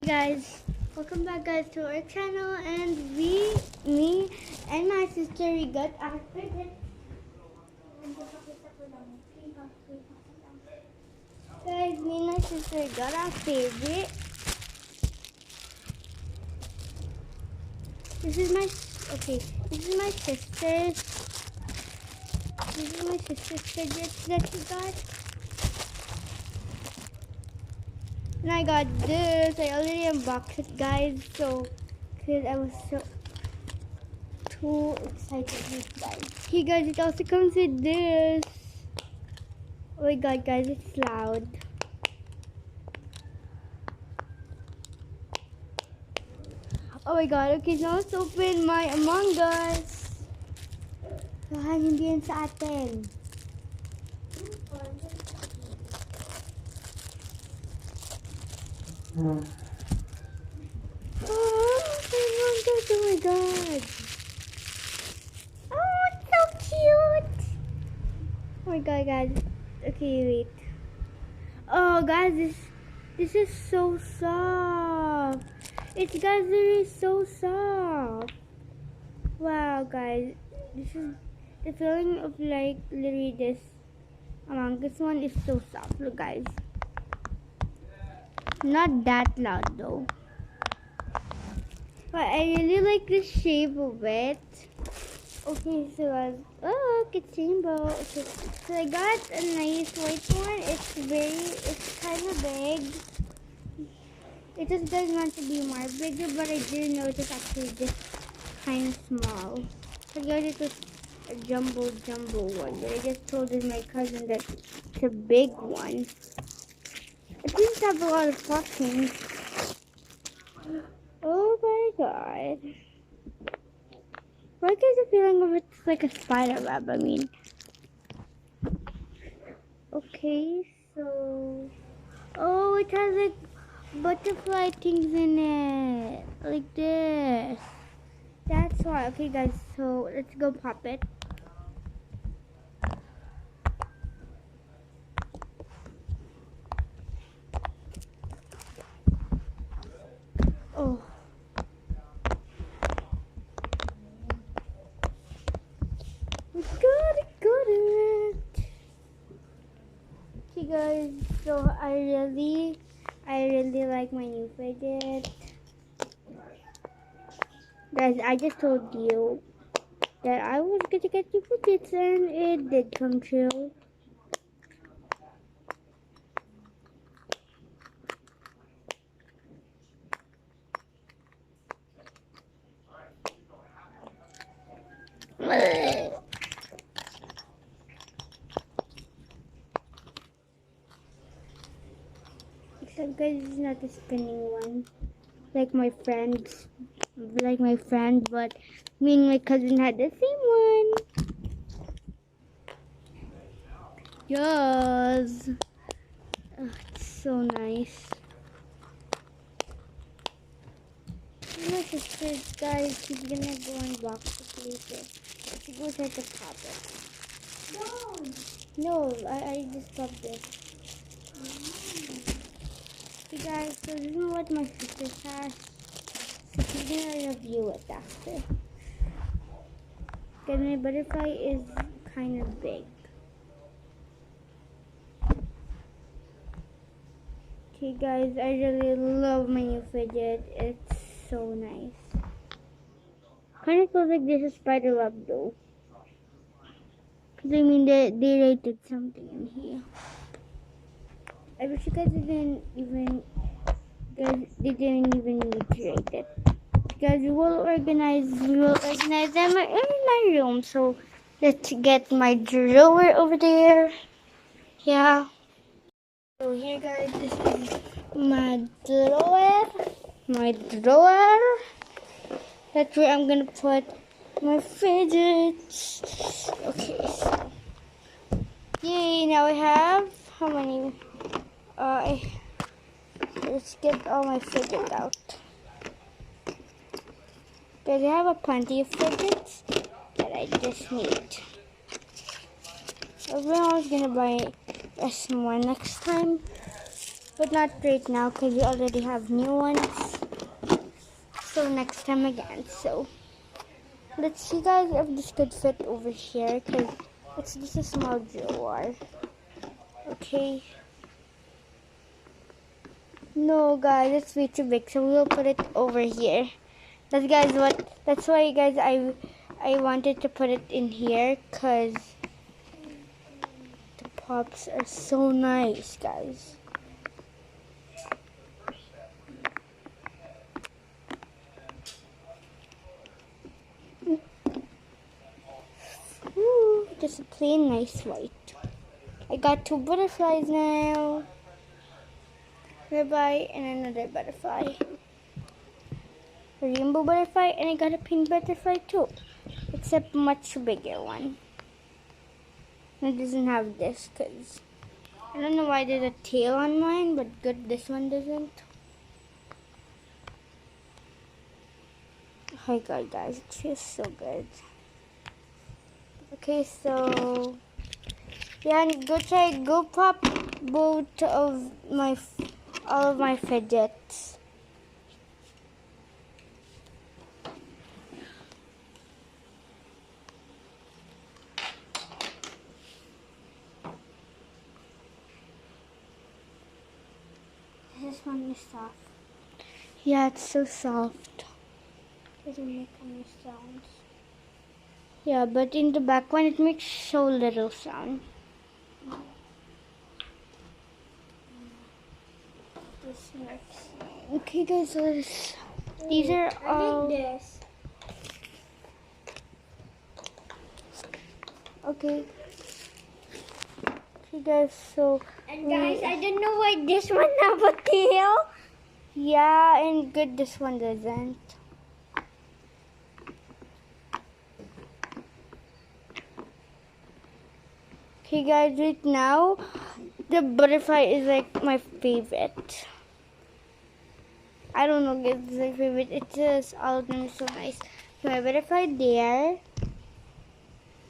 Guys, welcome back guys to our channel, and me and my sister, we got our fidget. Guys, me and my sister got our fidget. This is my sister's. This is my sister's fidget that she got. And I got this. I already unboxed it, guys. So, cause I was so too excited with it, guys. Okay, guys, it also comes with this. Oh my god, guys, it's loud. Oh my god. Okay, so let's open my Among Us. Saan hindi yan sa atin? Oh my god. Oh, it's so cute. Oh my god, guys. Okay, wait. Oh, guys, this is so soft. It's, guys, it is so soft. Wow, guys. This is the feeling of like literally this Among Us one is so soft. Look, guys. Not that loud though. But I really like the shape of it. Okay, so guys, oh, look, it's rainbow. Okay, so I got a nice white one. It's kind of big. It just does want to be more bigger, but I didn't know it was actually just kind of small. I thought it was a jumbo one, but I just told my cousin that it's a big one. It seems to have a lot of toppings. Oh my god. What is the feeling of it's like a spider web? I mean. Okay, so. Oh, it has like butterfly things in it. Like this. That's why. Okay, guys, so let's go pop it. Oh. Got it. Okay, guys, so I really like my new fidget. Guys, I just told you that I was going to get new fidgets, and it did come true. Except, guys, it's not a spinning one like my friend, but me and my cousin had the same one. Yes. Oh, it's so nice. My sister, guys, she's gonna go unbox it later. She goes at the pop it. No, I just popped it. Okay, guys, so this is what my sister has. So she's gonna review it after. Because my butterfly is kind of big. Okay, guys, I really love my new fidget. It's so nice. Kind of feels like there's a spider web though. Because I mean, they rated something in here. I wish you guys didn't even need to rate it. Because we will organize them in my room. So let's get my drawer over there. Yeah. So here, guys, this is my drawer. That's where I'm gonna put my fidgets. Okay, so yay! Now I have how many? Let's get all my fidgets out. Because I have a plenty of fidgets that I just need. I was gonna buy a small next time. But not right now because we already have new ones. So next time again. So let's see guys if this could fit over here because it's just a small drawer. Okay. No guys, it's way too big, so we'll put it over here. That's why guys I wanted to put it in here because the pops are so nice guys. Ooh, just a plain nice white. I got 2 butterflies now. Bye and another butterfly. A rainbow butterfly, and I got a pink butterfly too. Except much bigger one. It doesn't have this because I don't know why there's a tail on mine, but good this one doesn't. Oh my god guys, it feels so good. Okay, so yeah, go pop both of all of my fidgets. This one is soft. Yeah, it's so soft. Doesn't make any sounds. Yeah, but in the back one it makes so little sound. This makes. Okay, guys, so these are all. I like this. Okay. Okay, guys, so. And guys, I don't know why this one have a tail. Yeah, and good, this one doesn't. Okay, guys, right now, the butterfly is like my favorite. I don't know, guys, it's my favorite. It's just all of them are so nice. So my butterfly there.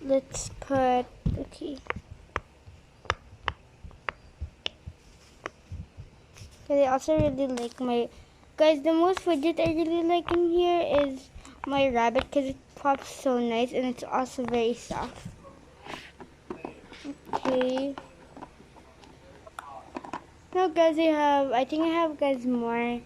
Let's put, okay. Because I also really like my, guys, the most fidget I really like in here is my rabbit because it pops so nice and it's also very soft. Okay. Now guys, I think I have guys more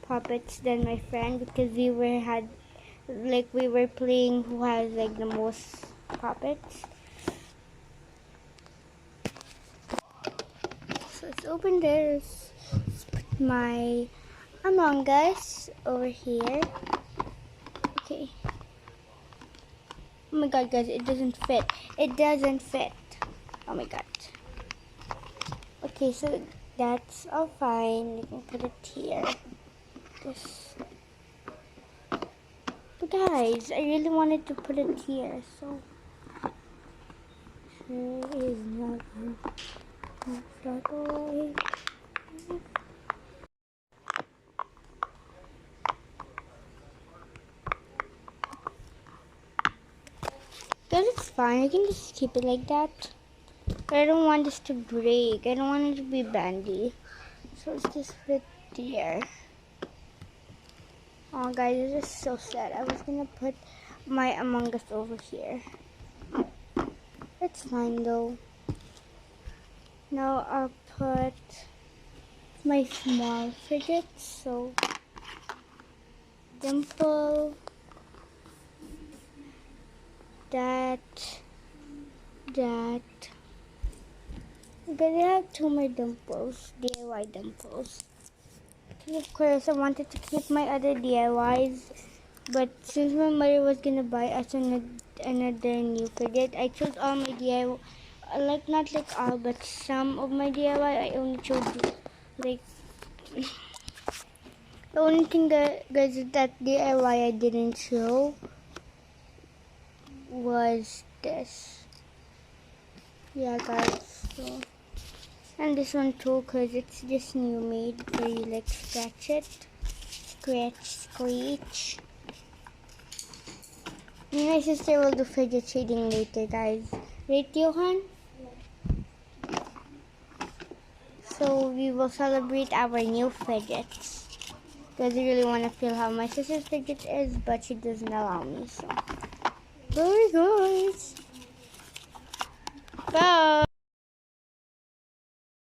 puppets than my friend because we were playing who has like the most puppets. So let's open this. Let's put my Among Us over here. Okay. Oh my god guys, it doesn't fit. It doesn't fit. Oh my god. Okay, so that's all fine. You can put it here. This. But guys, I really wanted to put it here, so sure is not away. Guys, it's fine. I can just keep it like that. But I don't want this to break. I don't want it to be bandy. So let's just put it there. Oh guys, this is so sad. I was gonna put my Among Us over here. It's fine though. Now I'll put my small fidgets. So Dimple, that. Because I have 2 more dimples, DIY dimples. Okay, of course, I wanted to keep my other DIYs, but since my mother was gonna buy us another new fidget, I chose all my DIY, not like all, but some of my DIY. I only chose like the only thing guys that DIY I didn't show was this. Yeah, guys. So. And this one too, cause it's just new made where you like scratch it, scratch. Me and my sister will do fidget shading later, guys. Right, Johan? So So we will celebrate our new fidgets. Because I really want to feel how my sister's fidget is, but she doesn't allow me. So, bye guys. Bye.